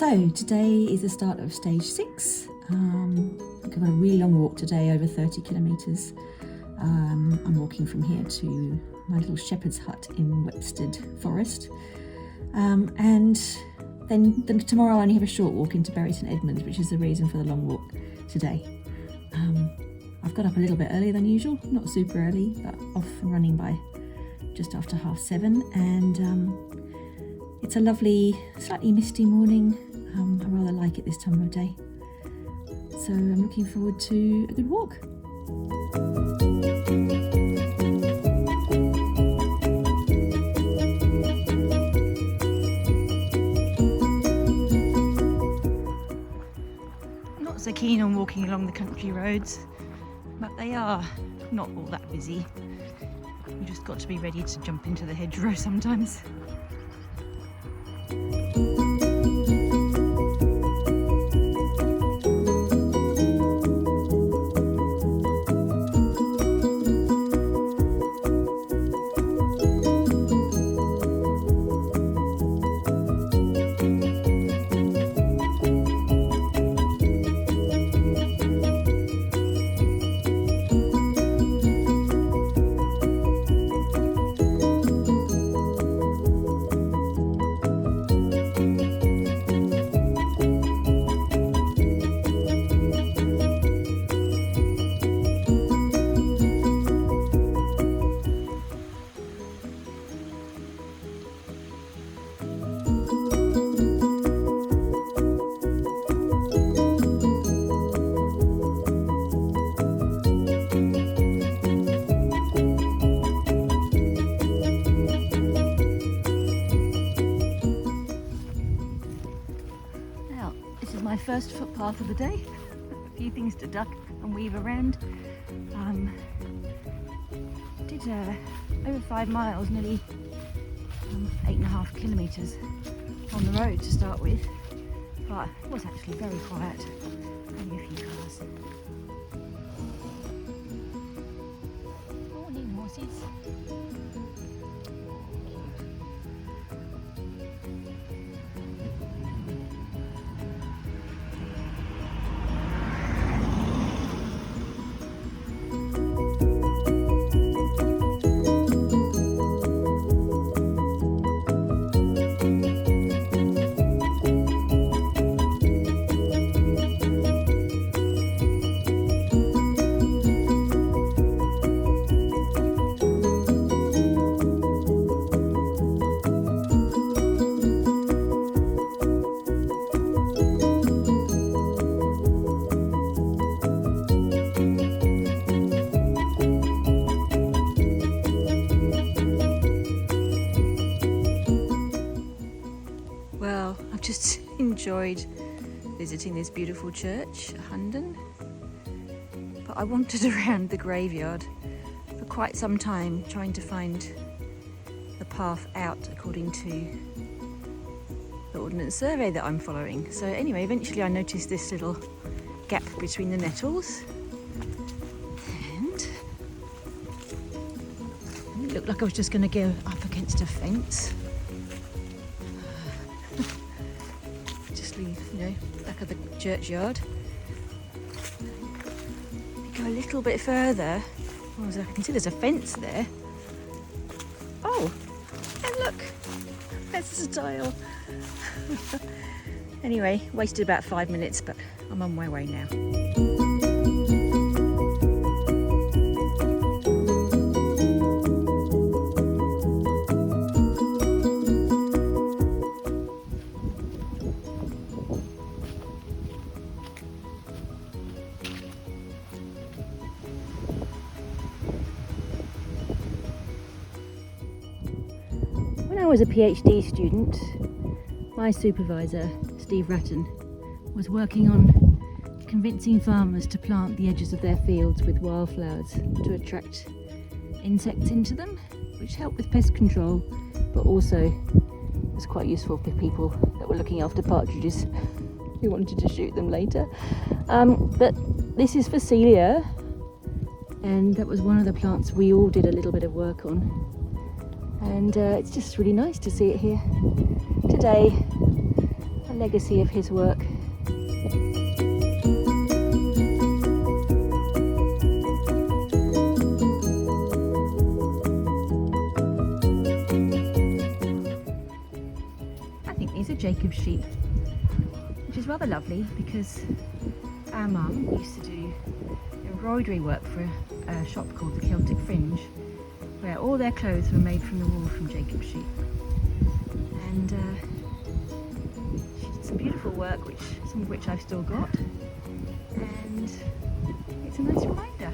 So today is the start of stage 6. I've got a really long walk today, over 30 kilometres. I'm walking from here to my little shepherd's hut in Whepstead forest. And then tomorrow I only have a short walk into Bury St Edmunds, which is the reason for the long walk today. I've got up a little bit earlier than usual, not super early, but off and running by just after 7:30, and it's a lovely, slightly misty morning. I rather like it this time of day, so I'm looking forward to a good walk. Not so keen on walking along the country roads, but they are not all that busy. You just got to be ready to jump into the hedgerow sometimes. My first footpath of the day. A few things to duck and weave around. Did over 5 miles, nearly 8.5 kilometres on the road to start with, but it was actually very quiet, only a few cars. Morning horses. Well, I've just enjoyed visiting this beautiful church, Hundon, but I wandered around the graveyard for quite some time trying to find the path out according to the Ordnance Survey that I'm following. So anyway, eventually I noticed this little gap between the nettles, and it looked like I was just going to go up against a fence. Back of the churchyard. If you go a little bit further, I can see there's a fence there. Oh, and look, there's a tile. Anyway, wasted about 5 minutes, but I'm on my way now. When I was a PhD student, my supervisor, Steve Ratton, was working on convincing farmers to plant the edges of their fields with wildflowers to attract insects into them, which helped with pest control, but also was quite useful for people that were looking after partridges who wanted to shoot them later. But this is Phacelia, and that was one of the plants we all did a little bit of work on. And it's just really nice to see it here today. a legacy of his work. I think these are Jacob's sheep, which is rather lovely because our mum used to do embroidery work for a shop called the Celtic Fringe, where all their clothes were made from the wool from Jacob's sheep. And she did some beautiful work, some of which I've still got, and it's a nice reminder.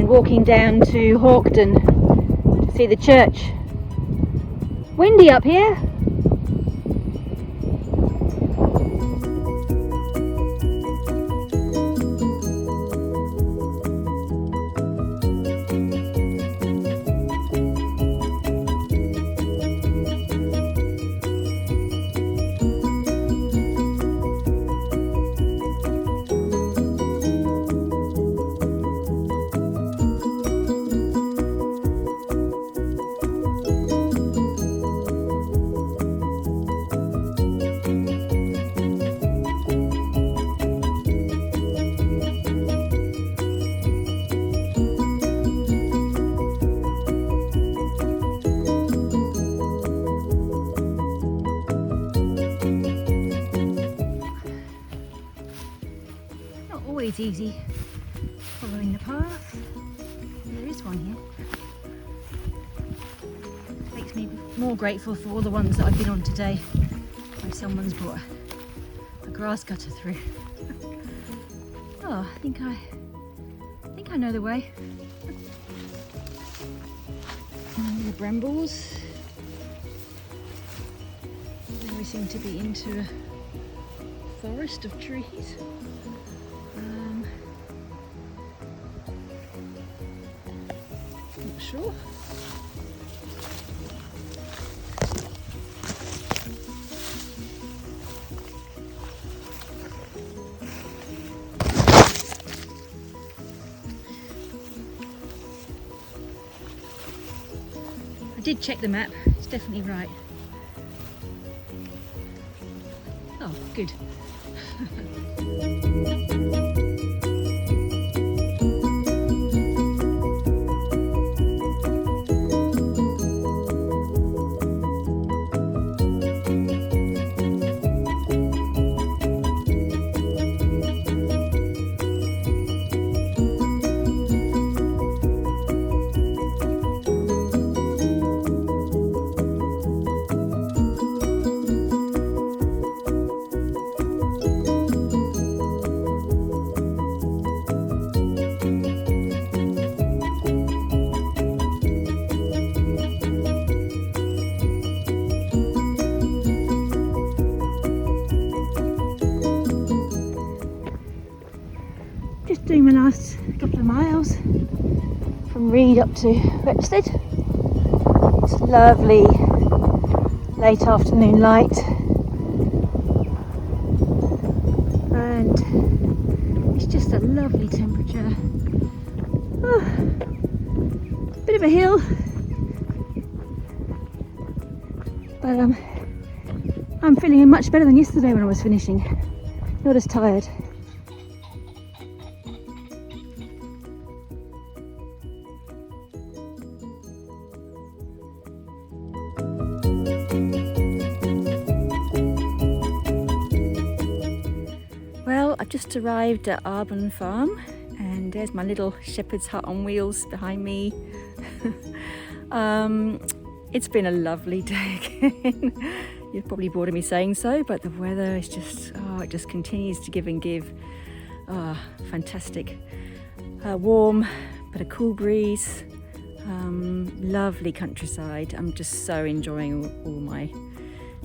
Walking down to Hawkden to see the church. Windy up here. Always easy following the path. There is one here. Makes me more grateful for all the ones that I've been on today, where someone's brought a grass cutter through. Oh, I think I know the way. And the brambles. Now we seem to be into a forest of trees. Not sure. I did check the map, it's definitely right. Oh, good. doing my last couple of miles from Reed up to Whepstead. It's lovely late afternoon light, and it's just a lovely temperature. Bit of a hill, but I'm feeling much better than yesterday when I was finishing. Not as tired. Well, I've just arrived at Arbon Farm, and there's my little shepherd's hut on wheels behind me. It's been a lovely day again. You're probably bored of me saying so, but the weather is just, it just continues to give and give. Fantastic. Warm, but a cool breeze. Lovely countryside. I'm just so enjoying all my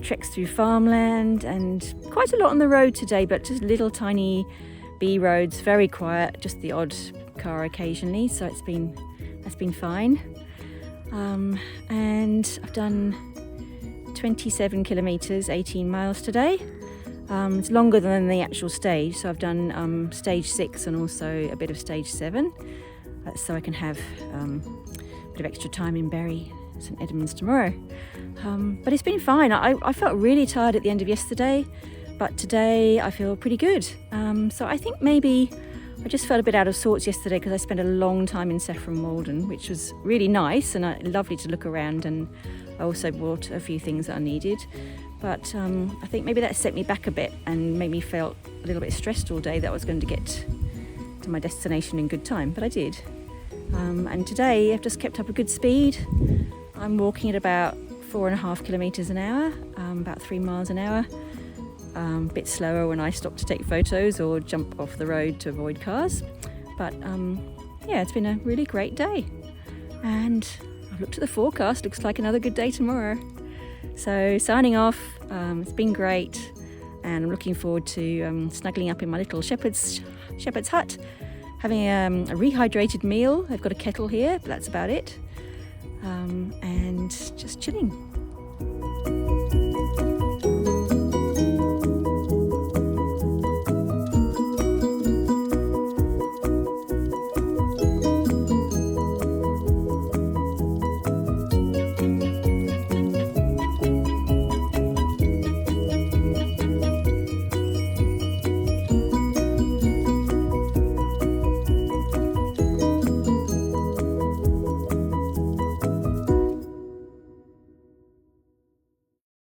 treks through farmland, and quite a lot on the road today, but just little tiny B roads, very quiet, just the odd car occasionally, so it's been fine. And I've done 27 kilometres, 18 miles today. It's longer than the actual stage, so I've done stage 6 and also a bit of stage 7, so I can have a bit of extra time in Bury, St Edmunds tomorrow. But it's been fine. I felt really tired at the end of yesterday, but today I feel pretty good. So I think maybe I just felt a bit out of sorts yesterday because I spent a long time in Saffron Walden, which was really nice and lovely to look around, and I also bought a few things that I needed. But I think maybe that set me back a bit and made me feel a little bit stressed all day that I was going to get to my destination in good time, but I did. And today I've just kept up a good speed. I'm walking at about 4.5 kilometres an hour, about 3 miles an hour. A bit slower when I stop to take photos or jump off the road to avoid cars. But yeah, it's been a really great day. And I've looked at the forecast, looks like another good day tomorrow. So signing off, it's been great, and I'm looking forward to snuggling up in my little shepherd's hut, having a rehydrated meal. I've got a kettle here, but that's about it. And just chilling.